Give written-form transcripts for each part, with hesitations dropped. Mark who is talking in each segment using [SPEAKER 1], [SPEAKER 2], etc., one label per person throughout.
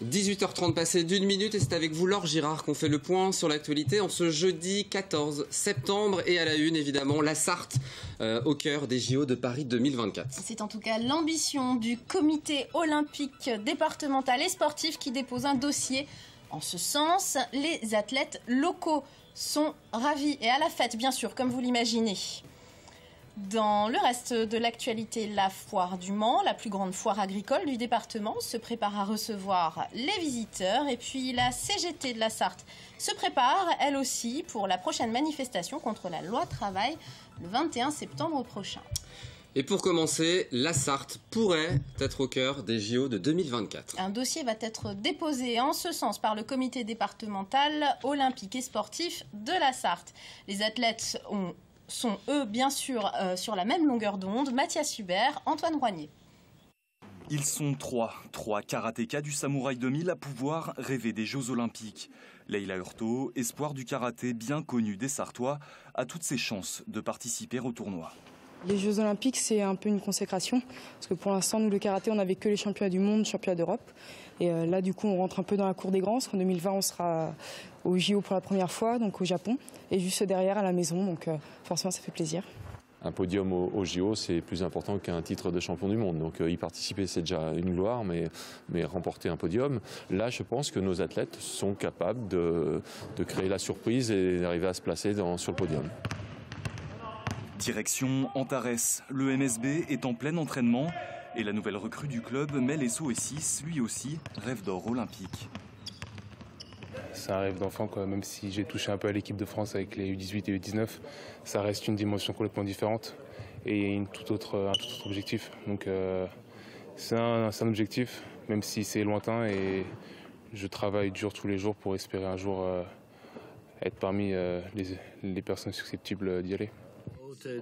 [SPEAKER 1] 18h30 passé d'une minute et c'est avec vous Laure Girard qu'on fait le point sur l'actualité en ce jeudi 14 septembre et à la une évidemment la Sarthe au cœur des JO de Paris 2024.
[SPEAKER 2] C'est en tout cas l'ambition du comité olympique départemental et sportif qui dépose un dossier en ce sens. Les athlètes locaux sont ravis et à la fête bien sûr comme vous l'imaginez. Dans le reste de l'actualité, la foire du Mans, la plus grande foire agricole du département, se prépare à recevoir les visiteurs. Et puis la CGT de la Sarthe se prépare, elle aussi, pour la prochaine manifestation contre la loi travail le 21 septembre prochain.
[SPEAKER 1] Et pour commencer, la Sarthe pourrait être au cœur des JO de 2024.
[SPEAKER 2] Un dossier va être déposé en ce sens par le comité départemental olympique et sportif de la Sarthe. Les athlètes sont eux bien sûr sur la même longueur d'onde. Mathias Hubert, Antoine Roignet.
[SPEAKER 3] Ils sont trois karatékas du Samouraï 2000 à pouvoir rêver des Jeux Olympiques. Leïla Hurto, espoir du karaté bien connu des Sartois, a toutes ses chances de participer au tournoi.
[SPEAKER 4] Les Jeux Olympiques, c'est un peu une consécration, parce que pour l'instant, nous, le karaté, on n'avait que les championnats du monde, championnats d'Europe. Et là, du coup, on rentre un peu dans la cour des grands, parce qu'en 2020, on sera au JO pour la première fois, donc au Japon, et juste derrière, à la maison, donc forcément, ça fait plaisir.
[SPEAKER 5] Un podium au JO, c'est plus important qu'un titre de champion du monde. Donc y participer, c'est déjà une gloire, mais remporter un podium, là, je pense que nos athlètes sont capables de créer la surprise et d'arriver à se placer sur le podium.
[SPEAKER 3] Direction Antares, le MSB est en plein entraînement et la nouvelle recrue du club, Mel Esso-Essis, lui aussi, rêve d'or olympique.
[SPEAKER 6] C'est un rêve d'enfant, quoi. Même si j'ai touché un peu à l'équipe de France avec les U18 et U19, ça reste une dimension complètement différente et un tout autre objectif. Donc c'est un objectif, même si c'est lointain, et je travaille dur tous les jours pour espérer un jour être parmi les personnes susceptibles d'y aller.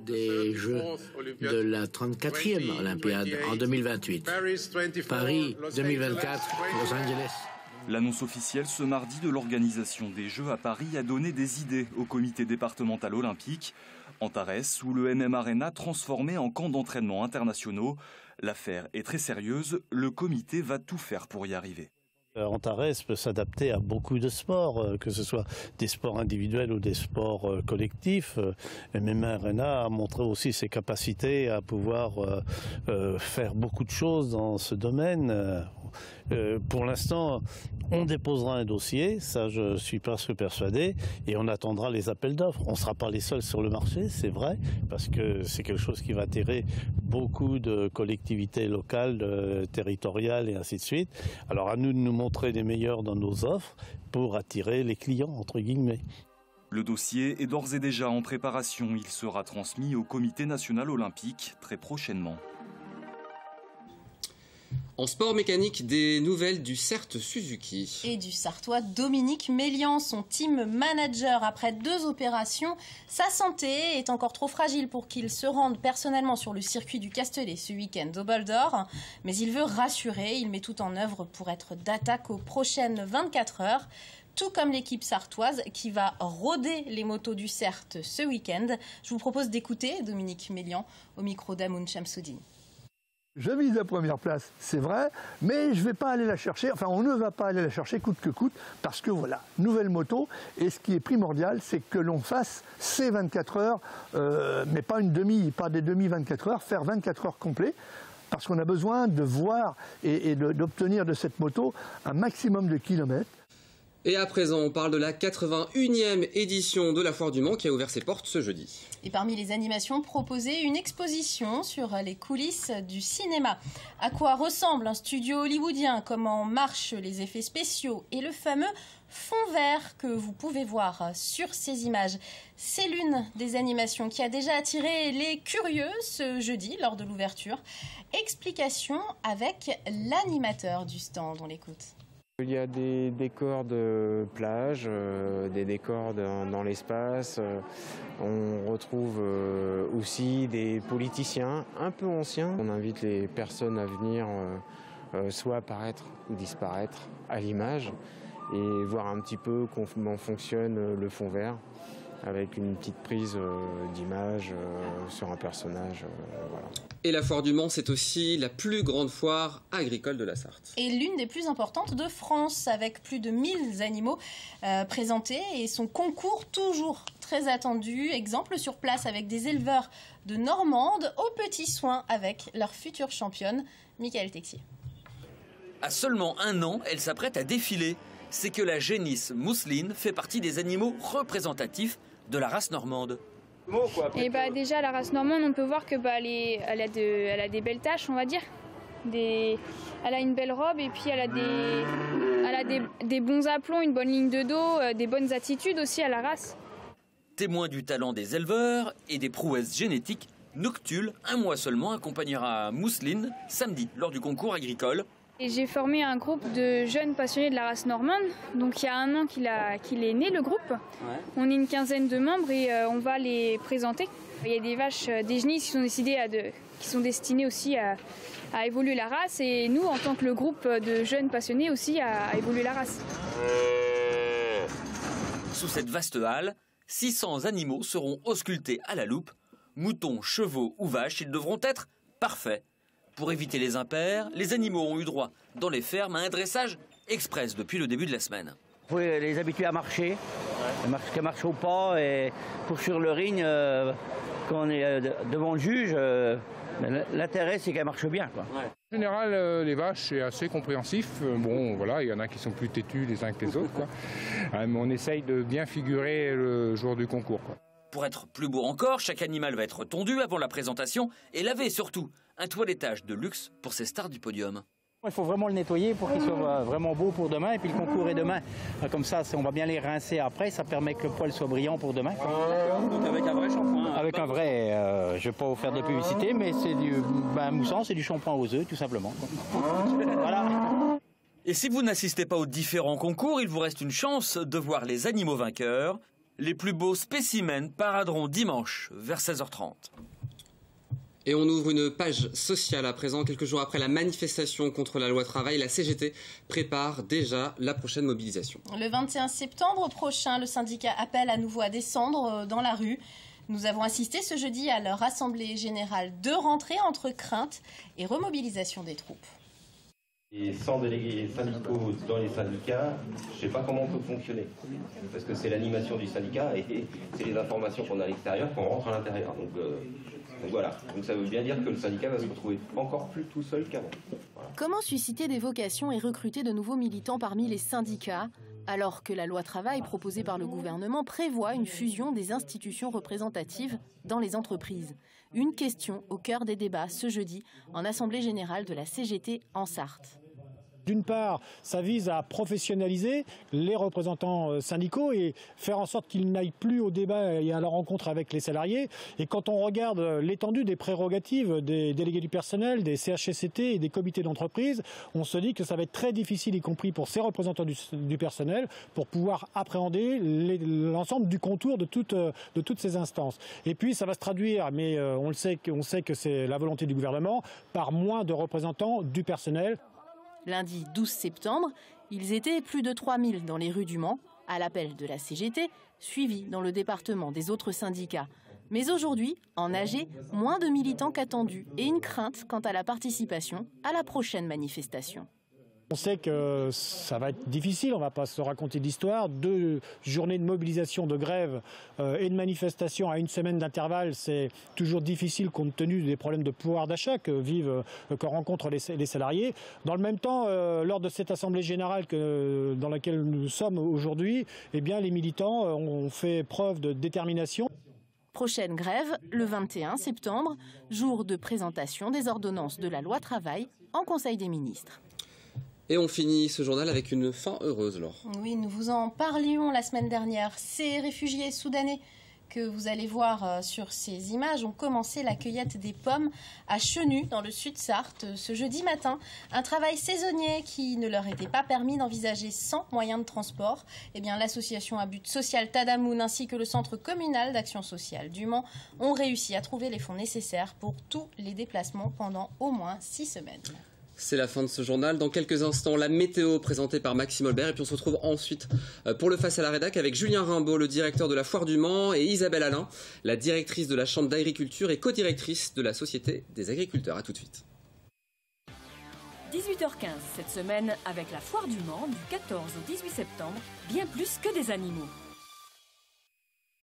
[SPEAKER 7] Des Jeux de la 34e Olympiade en 2028. Paris 2024, Los Angeles.
[SPEAKER 3] L'annonce officielle ce mardi de l'organisation des Jeux à Paris a donné des idées au comité départemental olympique. Antares, où le MM Arena transformé en camp d'entraînement internationaux. L'affaire est très sérieuse, le comité va tout faire pour y arriver.
[SPEAKER 8] Antares peut s'adapter à beaucoup de sports, que ce soit des sports individuels ou des sports collectifs. MM Arena a montré aussi ses capacités à pouvoir faire beaucoup de choses dans ce domaine. Pour l'instant, on déposera un dossier, ça je suis presque persuadé, et on attendra les appels d'offres. On ne sera pas les seuls sur le marché, c'est vrai, parce que c'est quelque chose qui va attirer beaucoup de collectivités locales, territoriales et ainsi de suite. Alors à nous de nous montrer les meilleurs dans nos offres pour attirer les clients, entre guillemets.
[SPEAKER 3] Le dossier est d'ores et déjà en préparation. Il sera transmis au Comité national olympique très prochainement.
[SPEAKER 1] En sport mécanique, des nouvelles du CERT Suzuki.
[SPEAKER 2] Et du Sartois Dominique Mélian, son team manager. Après 2 opérations, sa santé est encore trop fragile pour qu'il se rende personnellement sur le circuit du Castellet ce week-end au Bol d'Or. Mais il veut rassurer, il met tout en œuvre pour être d'attaque aux prochaines 24 heures. Tout comme l'équipe sartoise qui va rôder les motos du CERT ce week-end. Je vous propose d'écouter Dominique Mélian au micro d'Amoun Chamsoudine.
[SPEAKER 9] Je vise la première place, c'est vrai, mais je ne vais pas aller la chercher, enfin on ne va pas aller la chercher coûte que coûte, parce que voilà, nouvelle moto, et ce qui est primordial, c'est que l'on fasse ces 24 heures, mais pas des demi 24 heures, faire 24 heures complets, parce qu'on a besoin de voir et d'obtenir de cette moto un maximum de kilomètres.
[SPEAKER 1] Et à présent, on parle de la 81e édition de la Foire du Mans qui a ouvert ses portes ce jeudi.
[SPEAKER 2] Et parmi les animations proposées, une exposition sur les coulisses du cinéma. À quoi ressemble un studio hollywoodien, comment marchent les effets spéciaux et le fameux fond vert que vous pouvez voir sur ces images. C'est l'une des animations qui a déjà attiré les curieux ce jeudi lors de l'ouverture. Explication avec l'animateur du stand, on l'écoute.
[SPEAKER 10] Il y a des décors de plage, des décors dans l'espace. On retrouve aussi des politiciens un peu anciens. On invite les personnes à venir soit apparaître ou disparaître à l'image et voir un petit peu comment fonctionne le fond vert. avec une petite prise d'image sur un personnage. Voilà.
[SPEAKER 1] Et la foire du Mans, c'est aussi la plus grande foire agricole de la Sarthe.
[SPEAKER 2] Et l'une des plus importantes de France, avec plus de 1000 animaux présentés et son concours toujours très attendu. Exemple sur place avec des éleveurs de Normande aux petits soins avec leur future championne, Michael Texier.
[SPEAKER 11] À seulement 1 an, elle s'apprête à défiler. C'est que la génisse mousseline fait partie des animaux représentatifs de la race normande.
[SPEAKER 12] Et déjà la race normande, on peut voir que elle a des belles taches, on va dire. Elle a une belle robe et puis elle a des bons aplombs, une bonne ligne de dos, des bonnes attitudes aussi à la race.
[SPEAKER 11] Témoin du talent des éleveurs et des prouesses génétiques, Noctule, 1 mois seulement, accompagnera Mousseline samedi lors du concours agricole.
[SPEAKER 12] Et j'ai formé un groupe de jeunes passionnés de la race normande. Donc il y a 1 an qu'il est né le groupe. Ouais. On est une quinzaine de membres et on va les présenter. Il y a des vaches, des génisses qui sont destinées aussi à évoluer la race et nous en tant que le groupe de jeunes passionnés aussi à évoluer la race.
[SPEAKER 11] Sous cette vaste halle, 600 animaux seront auscultés à la loupe. Moutons, chevaux ou vaches, ils devront être parfaits. Pour éviter les impairs, les animaux ont eu droit dans les fermes à un dressage express depuis le début de la semaine.
[SPEAKER 13] Il faut les habituer à marcher, qu'elles marchent au pas et pour sur le ring, quand on est devant le juge, l'intérêt c'est qu'elles marchent bien, quoi.
[SPEAKER 14] Ouais. En général, les vaches, c'est assez compréhensif. Bon, voilà, il y en a qui sont plus têtus les uns que les autres, quoi. Mais on essaye de bien figurer le jour du concours, quoi.
[SPEAKER 11] Pour être plus beau encore, chaque animal va être tondu avant la présentation et lavé surtout. Un toilettage de luxe pour ces stars du podium.
[SPEAKER 15] Il faut vraiment le nettoyer pour qu'il soit vraiment beau pour demain. Et puis le concours est demain. Comme ça, on va bien les rincer après. Ça permet que le poil soit brillant pour demain.
[SPEAKER 11] Donc avec un vrai shampoing.
[SPEAKER 15] Avec un vrai, je ne vais pas vous faire de publicité, mais c'est du moussant, c'est du shampoing aux œufs, tout simplement. Voilà.
[SPEAKER 11] Et si vous n'assistez pas aux différents concours, il vous reste une chance de voir les animaux vainqueurs. Les plus beaux spécimens paraderont dimanche vers 16h30.
[SPEAKER 1] Et on ouvre une page sociale à présent. Quelques jours après la manifestation contre la loi travail, la CGT prépare déjà la prochaine mobilisation.
[SPEAKER 2] Le 21 septembre prochain, le syndicat appelle à nouveau à descendre dans la rue. Nous avons assisté ce jeudi à leur assemblée générale de rentrée entre crainte et remobilisation des troupes.
[SPEAKER 16] Et sans délégués syndicaux dans les syndicats, je ne sais pas comment on peut fonctionner. Parce que c'est l'animation du syndicat et c'est les informations qu'on a à l'extérieur qu'on rentre à l'intérieur. Donc voilà. Donc ça veut bien dire que le syndicat va se retrouver encore plus tout seul qu'avant. Voilà.
[SPEAKER 2] Comment susciter des vocations et recruter de nouveaux militants parmi les syndicats, alors que la loi travail proposée par le gouvernement prévoit une fusion des institutions représentatives dans les entreprises? Une question au cœur des débats ce jeudi en Assemblée générale de la CGT en Sarthe.
[SPEAKER 17] D'une part, ça vise à professionnaliser les représentants syndicaux et faire en sorte qu'ils n'aillent plus au débat et à la rencontre avec les salariés. Et quand on regarde l'étendue des prérogatives des délégués du personnel, des CHSCT et des comités d'entreprise, on se dit que ça va être très difficile, y compris pour ces représentants du personnel, pour pouvoir appréhender l'ensemble du contour de toutes ces instances. Et puis ça va se traduire, mais on sait que c'est la volonté du gouvernement, par moins de représentants du personnel.
[SPEAKER 2] Lundi 12 septembre, ils étaient plus de 3000 dans les rues du Mans, à l'appel de la CGT, suivis dans le département des autres syndicats. Mais aujourd'hui, en AG, moins de militants qu'attendus et une crainte quant à la participation à la prochaine manifestation.
[SPEAKER 17] On sait que ça va être difficile, on ne va pas se raconter d'histoire. 2 journées de mobilisation, de grève et de manifestation à 1 semaine d'intervalle, c'est toujours difficile compte tenu des problèmes de pouvoir d'achat que rencontrent les salariés. Dans le même temps, lors de cette assemblée générale dans laquelle nous sommes aujourd'hui, eh bien, les militants ont fait preuve de détermination.
[SPEAKER 2] Prochaine grève, le 21 septembre, jour de présentation des ordonnances de la loi travail en Conseil des ministres.
[SPEAKER 1] Et on finit ce journal avec une fin heureuse, Laure.
[SPEAKER 2] Oui, nous vous en parlions la semaine dernière. Ces réfugiés soudanais que vous allez voir sur ces images ont commencé la cueillette des pommes à Chenu, dans le sud Sarthe, ce jeudi matin. Un travail saisonnier qui ne leur était pas permis d'envisager sans moyens de transport. Eh bien, l'association à but social Tadamoun ainsi que le centre communal d'action sociale du Mans ont réussi à trouver les fonds nécessaires pour tous les déplacements pendant au moins 6 semaines.
[SPEAKER 1] C'est la fin de ce journal. Dans quelques instants, la météo présentée par Maxime Olbert. Et puis on se retrouve ensuite pour le Face à la Rédac avec Julien Rimbaud, le directeur de la Foire du Mans, et Isabelle Alain, la directrice de la Chambre d'agriculture et co-directrice de la Société des agriculteurs. A tout de suite.
[SPEAKER 18] 18h15 cette semaine avec la Foire du Mans du 14 au 18 septembre, bien plus que des animaux.